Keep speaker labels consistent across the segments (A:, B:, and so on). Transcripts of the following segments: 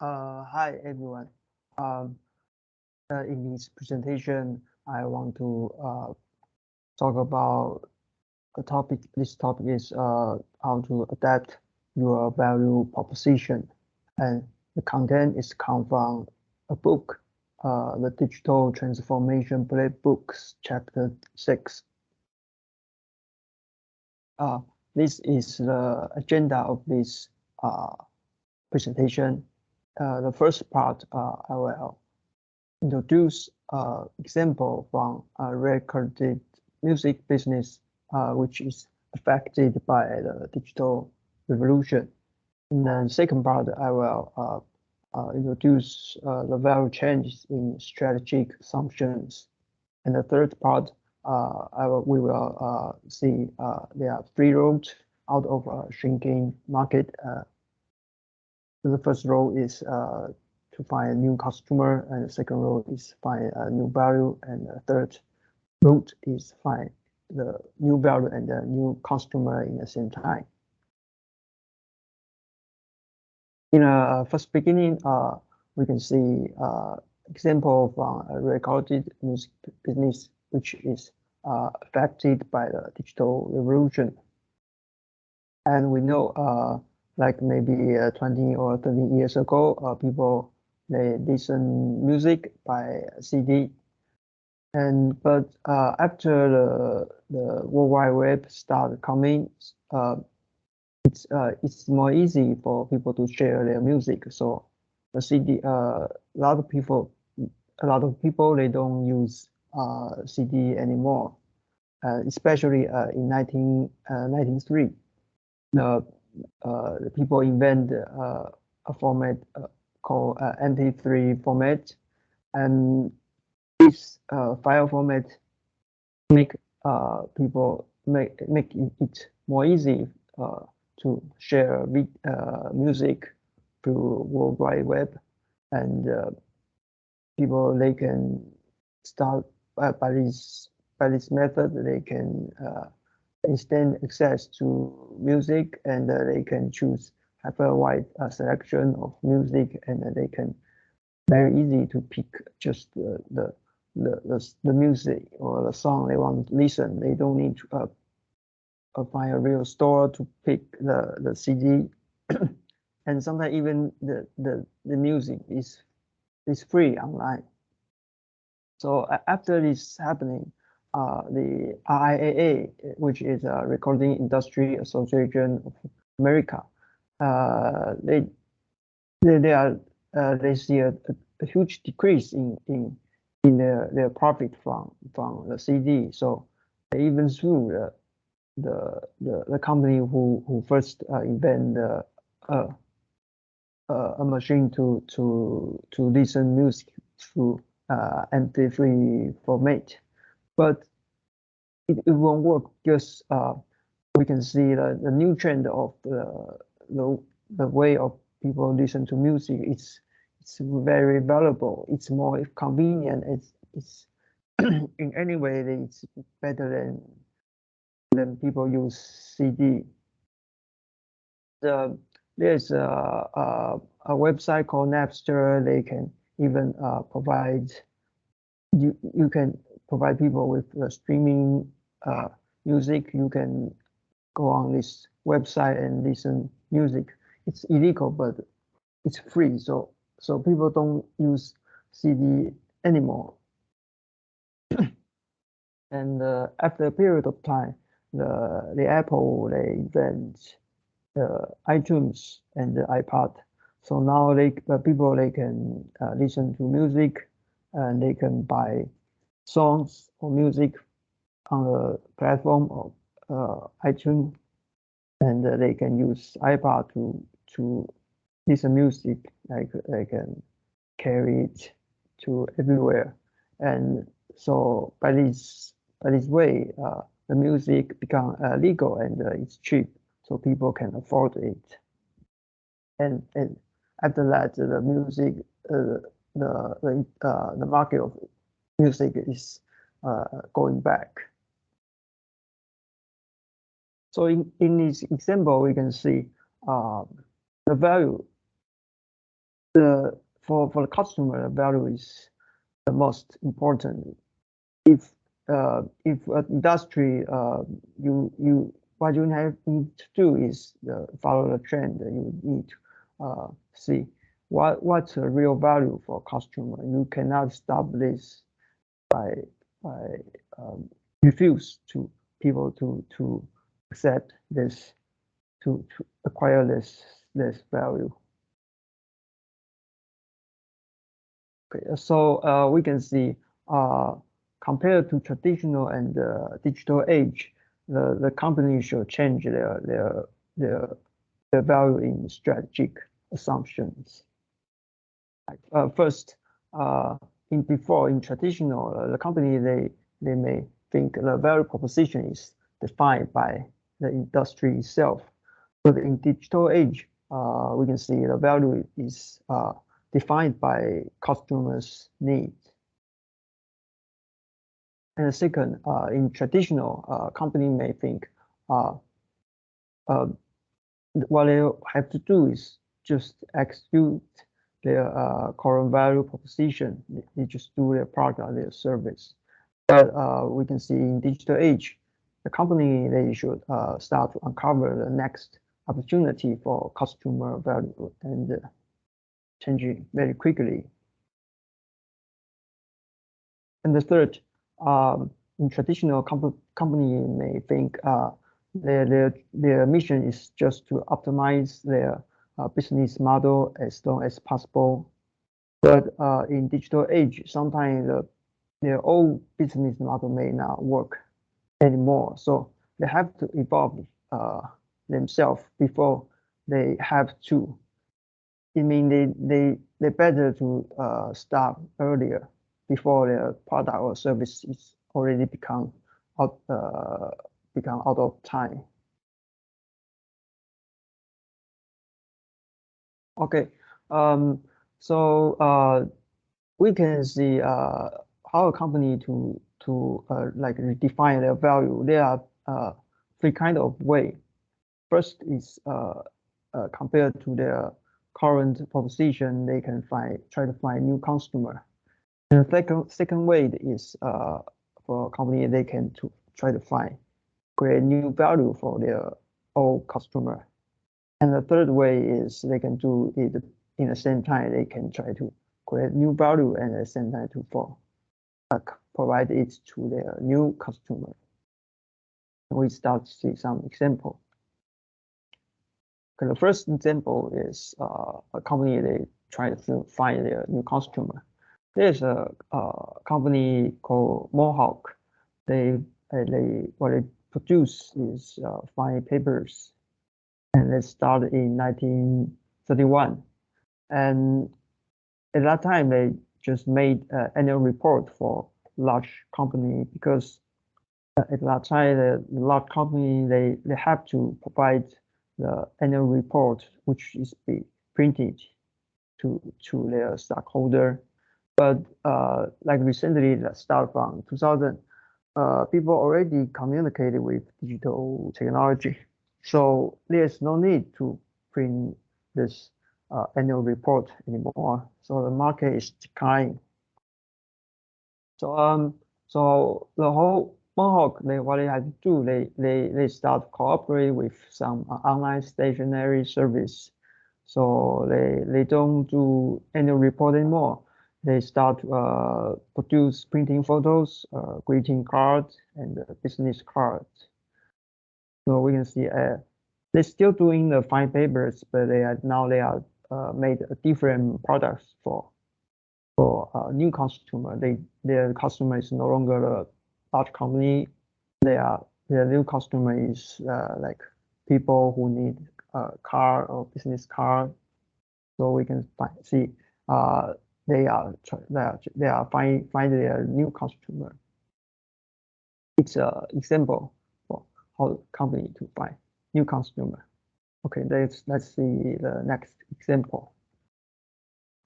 A: Hi everyone. Um, in this presentation, I want to talk about a topic. This topic is how to adapt your value proposition, and the content is come from a book, the Digital Transformation Playbooks, Chapter 6. Uh, this is the agenda of this uh, presentation. The first part, I will introduce example from a recorded music business, which is affected by the digital revolution. In the second part, I will introduce the value changes in strategic assumptions. And the third part, we will see there are three roads out of a shrinking market. The first row is to find a new customer, and the second row is find a new value, and the third route is find the new value and the new customer in the same time. In a first beginning, we can see example from a recorded music business, which is affected by the digital revolution. And we know, like maybe 20 or 30 years ago, people they listen music by CD. But after the World Wide Web started coming, uh, it's more easy for people to share their music. So the CD, a lot of people they don't use CD anymore, especially in 1993. The the people invent a format called MP3 format, and this file format make people make it more easy uh, to share music through World Wide Web, and people they can start by this method they can instant access to music, and they can choose have a wide selection of music, and they can very easy to pick just the music or the song they want to listen. They don't need to find a real store to pick the CD. And sometimes even the music is free online. So after this happening, the RIAA, which is a Recording Industry Association of America, they they are they see a huge decrease in their profit from the CD. So they even sue the company who first invent uh, a machine to listen music through MP3 format. But it won't work because we can see the new trend of the the way of people listen to music. It's very valuable. It's more convenient. It's in any way it's better than people use CD. The there's a website called Napster. They can even provide you can provide people with streaming music. You can go on this website and listen music. It's illegal, but it's free. So people don't use CD anymore. And after a period of time, the Apple they invent iTunes and the iPod. So now people they can listen to music, and they can buy songs or music on the platform of iTunes, and they can use iPod to listen music. Like they can carry it to everywhere, and so by this way, the music become legal, and it's cheap, so people can afford it. And after that, the music, the market of music is going back. So in this example, we can see uh, the value for the customer, the value is the most important. If an industry what you need to do is follow the trend. You need to see what's the real value for customer. You cannot stop this by refuse to people to accept this to acquire this value. Okay, so we can see compared to traditional and digital age, the company should change their value in strategic assumptions. First, in traditional, the company they may think the value proposition is defined by the industry itself, but in digital age, we can see the value is defined by customers' needs. And the second, in traditional, company may think what they have to do is just execute their current value proposition. They just do their product or their service. But we can see in digital age, the company they should start to uncover the next opportunity for customer value and changing very quickly. And the third, in traditional company may think their mission is just to optimize their business model as long as possible. But in digital age, sometimes their old business model may not work anymore. So they have to evolve themselves before they have to. It means they better to start earlier before their product or service is already become out of time. Okay, so we can see how a company to like define their value. There are three kind of way. First is compared to their current proposition, they can try to find new customer. And the second way is for a company they can try to create new value for their old customer. And the third way is they can do it in the same time. They can try to create new value and at the same time to provide it to their new customer. We start to see some example. Okay, the first example is a company they try to find their new customer. There's a company called Mohawk. What they produce is fine papers, and they started in 1931. And at that time, they just made an annual report for large company because at that time, the large company they have to provide the annual report, which is be printed to their stockholder. But like recently, that start from 2000, people already communicated with digital technology. So there's no need to print this annual report anymore. So the market is declining. So the whole Mohawk, what they have to do, they start to cooperate with some online stationery service. So they don't do annual report anymore. They start to produce printing photos, greeting cards, and business cards. So we can see they're still doing the fine papers, but they are made different products for new customer. Their customer is no longer a large company. Their new customer is like people who need a car or business card. So we can see they are finding their new customer. It's an example for how company to find new customer. Okay, let's see the next example.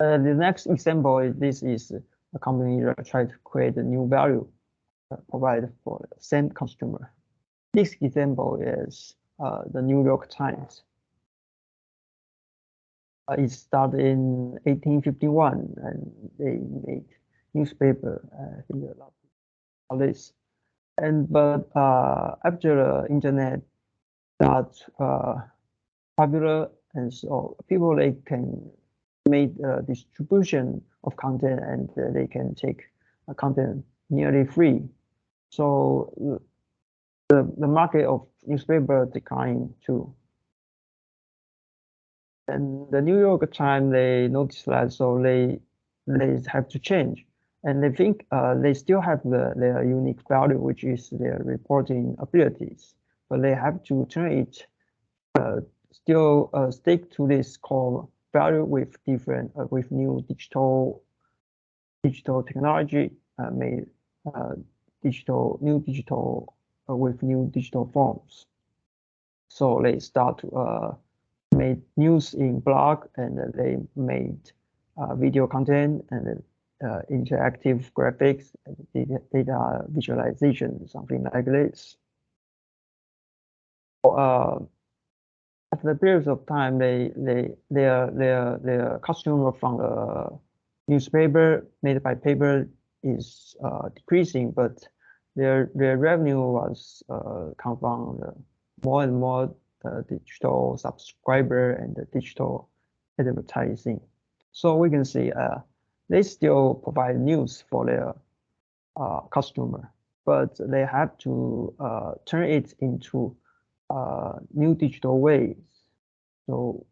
A: The next example is this is a company that try to create a new value provided for the same customer. This example is the New York Times. it started in 1851, and they made newspaper. I think a lot of this. But after the internet got popular, and so people they can make distribution of content, and they can take content nearly free. So the market of newspaper declined too. And the New York Times, they noticed that, so they have to change, and they think they still have their unique value, which is their reporting abilities, but they have to turn it still stick to this core value with different with new digital technology, made new digital with new digital forms. So they start to made news in blog, and they made video content and interactive graphics and data visualization, something like this. So, after the periods of time, their customer from the newspaper made by paper is decreasing, but their revenue was come from more and more digital subscriber and the digital advertising. So we can see they still provide news for their customer, but they have to turn it into new digital ways. So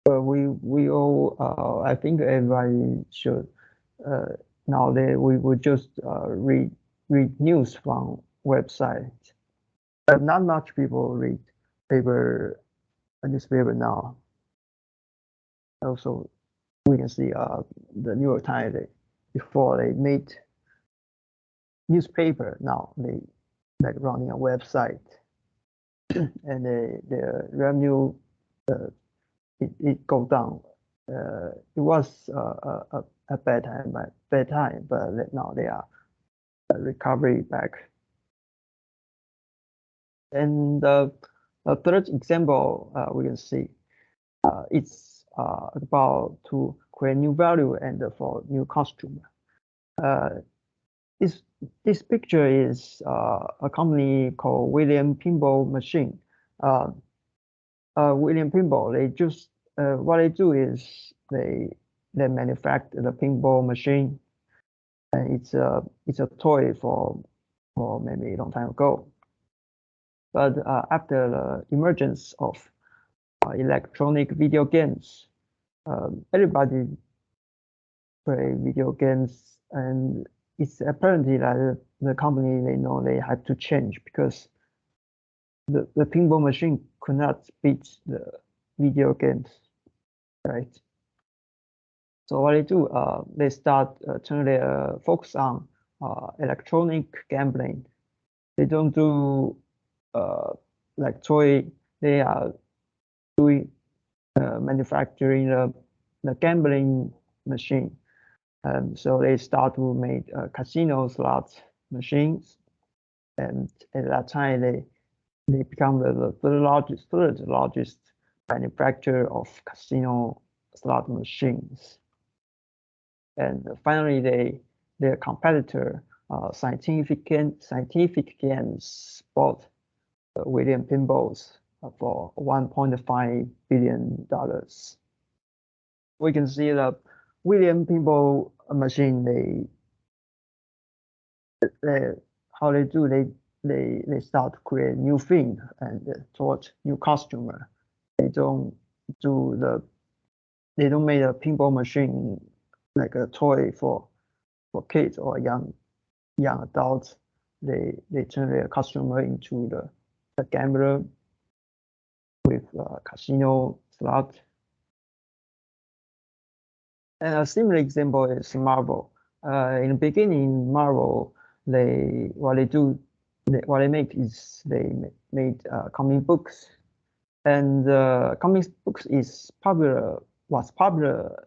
A: we all I think everybody should nowadays we would just read news from website. But not much people read newspaper now. Also, we can see the New York Times before they made newspaper. Now they like running a website, and their revenue it go down. It was a bad time, but now they are recovery back. And the third example we can see it's about to create new value and for new customer. This picture is a company called William Pinball Machine. William Pinball, they just what they do is they manufacture the pinball machine, and it's a toy for maybe a long time ago. But after the emergence of electronic video games, everybody play video games, and it's apparently that the company they know they have to change because the pinball machine could not beat the video games, right? So what they do, they start turn their focus on electronic gambling. They don't do like toy. They are doing manufacturing the gambling machine. So they start to make casino slot machines, and at that time they become the third largest manufacturer of casino slot machines. And finally, their competitor, Scientific Games, bought William Pinballs for $1.5 billion. We can see the William Pinball machine. How they do, they start to create new thing and toward new customer. They don't make a pinball machine like a toy for kids or young adults. They turn their customer into the gambler with casino slot. And a similar example is Marvel. In the beginning, Marvel, what they make is they made comic books, and comic books was popular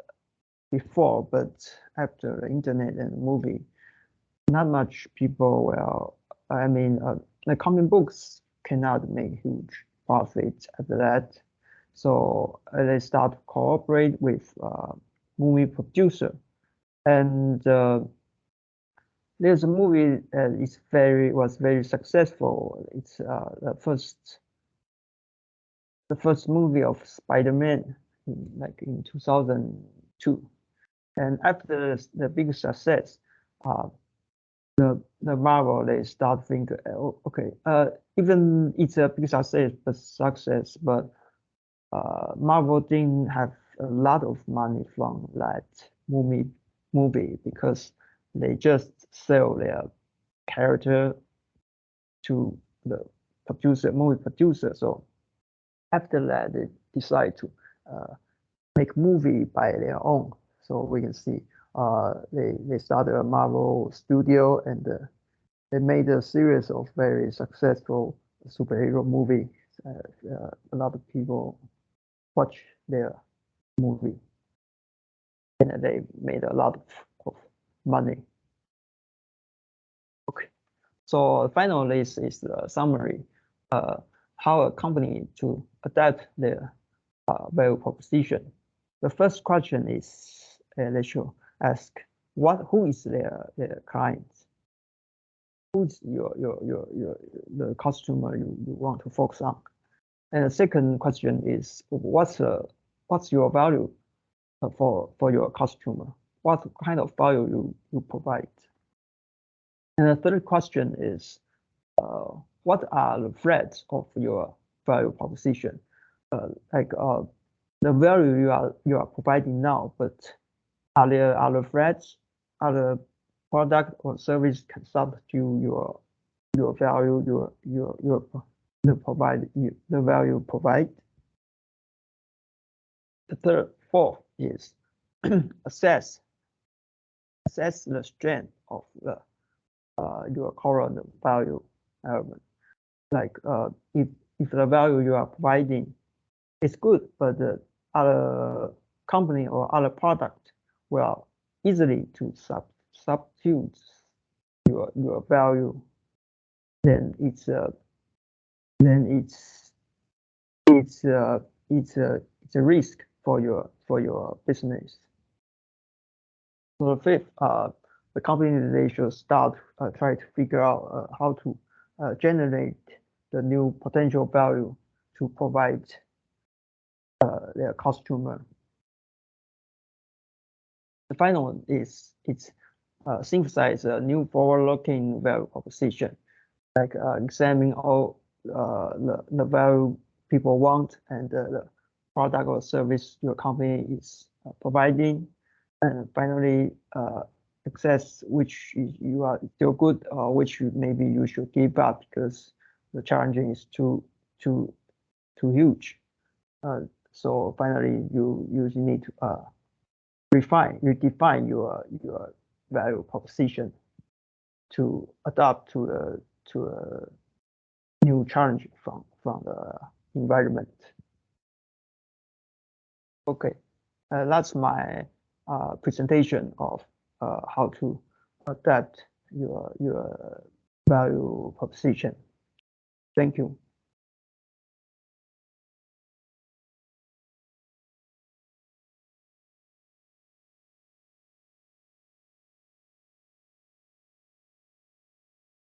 A: before, but after the internet and movie, not much people I mean, the comic books cannot make huge profits after that. So they start to cooperate with movie producer, and there's a movie was very successful. It's the first movie of Spider-Man, in 2002. And after the big success, the Marvel they start thinking, oh, okay, even it's a big success, but Marvel didn't have a lot of money from that movie because they just sell their character to the movie producer. So after that, they decide to make movie by their own. So we can see they started a Marvel studio, and they made a series of very successful superhero movies. A lot of people watch their movie, and they made a lot of money. Okay, so finally, this is the summary. How a company to adapt their value proposition. The first question is they should ask who is their client? Who's the customer you want to focus on? And the second question is what's your value for your customer? What kind of value you provide? And the third question is what are the threats of your value proposition? The value you are providing now, but are there other threats, other product or service can substitute your value, the value provide? The fourth is assess the strength of your current value element. Like if the value you are providing is good, but the other company or other product will easily to substitute your value, then it's a risk for your business. So the fifth, the company they should start try to figure out how to generate the new potential value to provide their customer. The final one is synthesize a new forward-looking value proposition, like examine all the value people want and the product or service your company is providing, and finally access which you are still good or which maybe you should give up because the challenging is too huge. So finally you need to redefine your value proposition to adapt to a new challenge from the environment. Okay, that's my presentation of how to adapt your value proposition. Thank you.